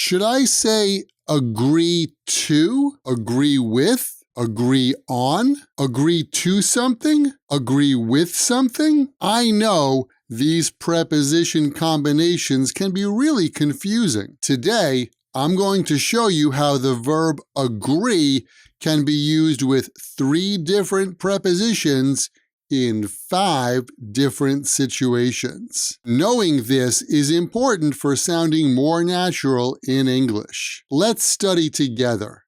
Should I say agree to, agree with, agree on, agree to something, agree with something? I know these preposition combinations can be really confusing. Today, I'm going to show you how the verb agree can be used with 3 different prepositions in 5 different situations. Knowing this is important for sounding more natural in English. Let's study together.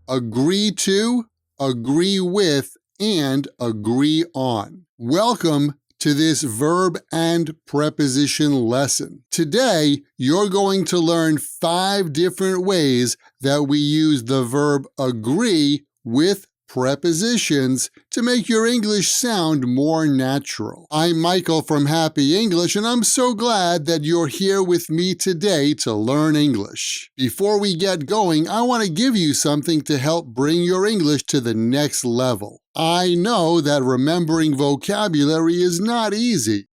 Agree to, agree with, and agree on. Welcome to this verb and preposition lesson. Today, you're going to learn 5 different ways that we use the verb agree with prepositions to make your English sound more natural. I'm Michael from Happy English, and I'm so glad that you're here with me today to learn English. Before we get going, I want to give you something to help bring your English to the next level. I know that remembering vocabulary is not easy.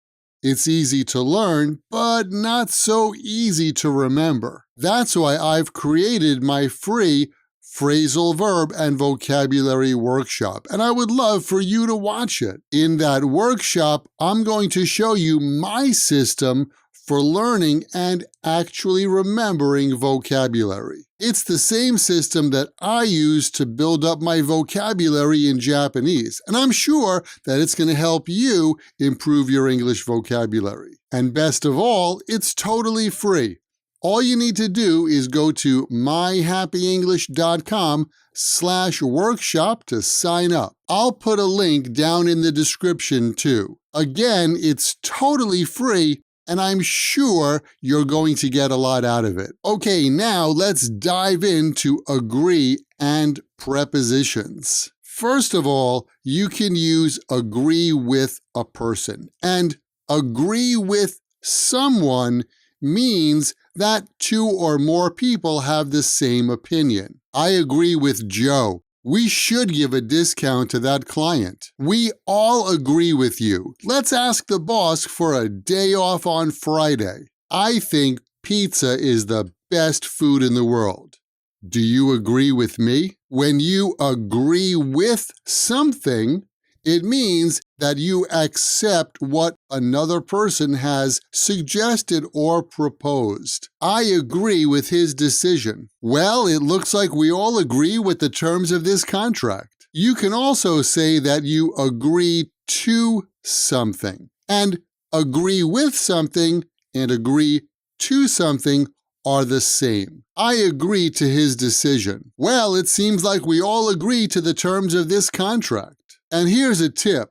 It's easy to learn, but not so easy to remember. That's why I've created my free phrasal verb and vocabulary workshop, and I would love for you to watch it. In that workshop, I'm going to show you my system for learning and actually remembering vocabulary. It's the same system that I use to build up my vocabulary in Japanese, and I'm sure that it's going to help you improve your English vocabulary. And best of all, it's totally free. All you need to do is go to myhappyenglish.com/workshop to sign up. I'll put a link down in the description too. Again, it's totally free, and I'm sure you're going to get a lot out of it. Okay, now let's dive into agree and prepositions. First of all, you can use agree with a person, and agree with someone means that 2 or more people have the same opinion. I agree with Joe. We should give a discount to that client. We all agree with you. Let's ask the boss for a day off on Friday. I think pizza is the best food in the world. Do you agree with me? When you agree with something, it means that you accept what another person has suggested or proposed. I agree with his decision. Well, it looks like we all agree with the terms of this contract. You can also say that you agree to something. And agree with something and agree to something are the same. I agree to his decision. Well, it seems like we all agree to the terms of this contract. And here's a tip.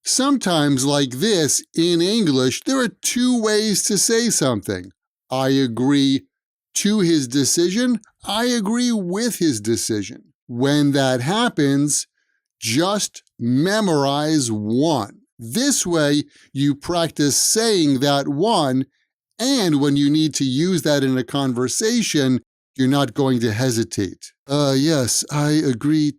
Sometimes like this, in English, there are 2 ways to say something. I agree to his decision. I agree with his decision. When that happens, just memorize one. This way, you practice saying that one, and when you need to use that in a conversation, you're not going to hesitate. Yes, I agree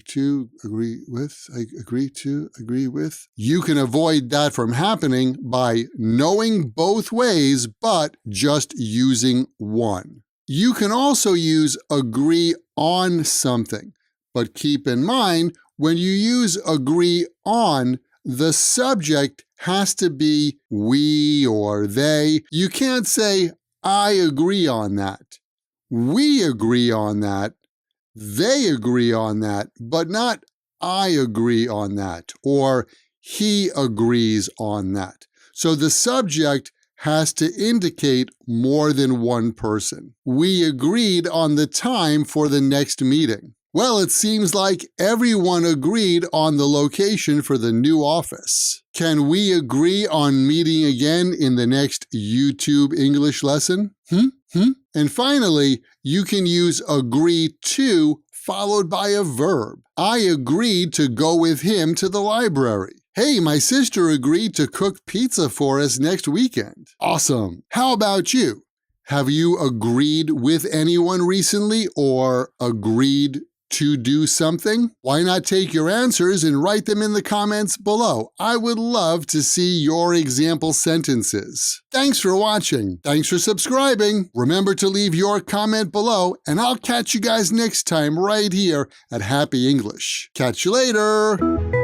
to, agree with, I agree to, agree with. You can avoid that from happening by knowing both ways, but just using one. You can also use agree on something, but keep in mind, when you use agree on, the subject has to be we or they. You can't say, I agree on that. We agree on that. They agree on that, but not I agree on that, or he agrees on that. So the subject has to indicate more than one person. We agreed on the time for the next meeting. Well, it seems like everyone agreed on the location for the new office. Can we agree on meeting again in the next YouTube English lesson? And finally, you can use agree to followed by a verb. I agreed to go with him to the library. Hey, my sister agreed to cook pizza for us next weekend. Awesome. How about you? Have you agreed with anyone recently or agreed to do something? Why not take your answers and write them in the comments below? I would love to see your example sentences. Thanks for watching. Thanks for subscribing. Remember to leave your comment below, and I'll catch you guys next time right here at Happy English. Catch you later.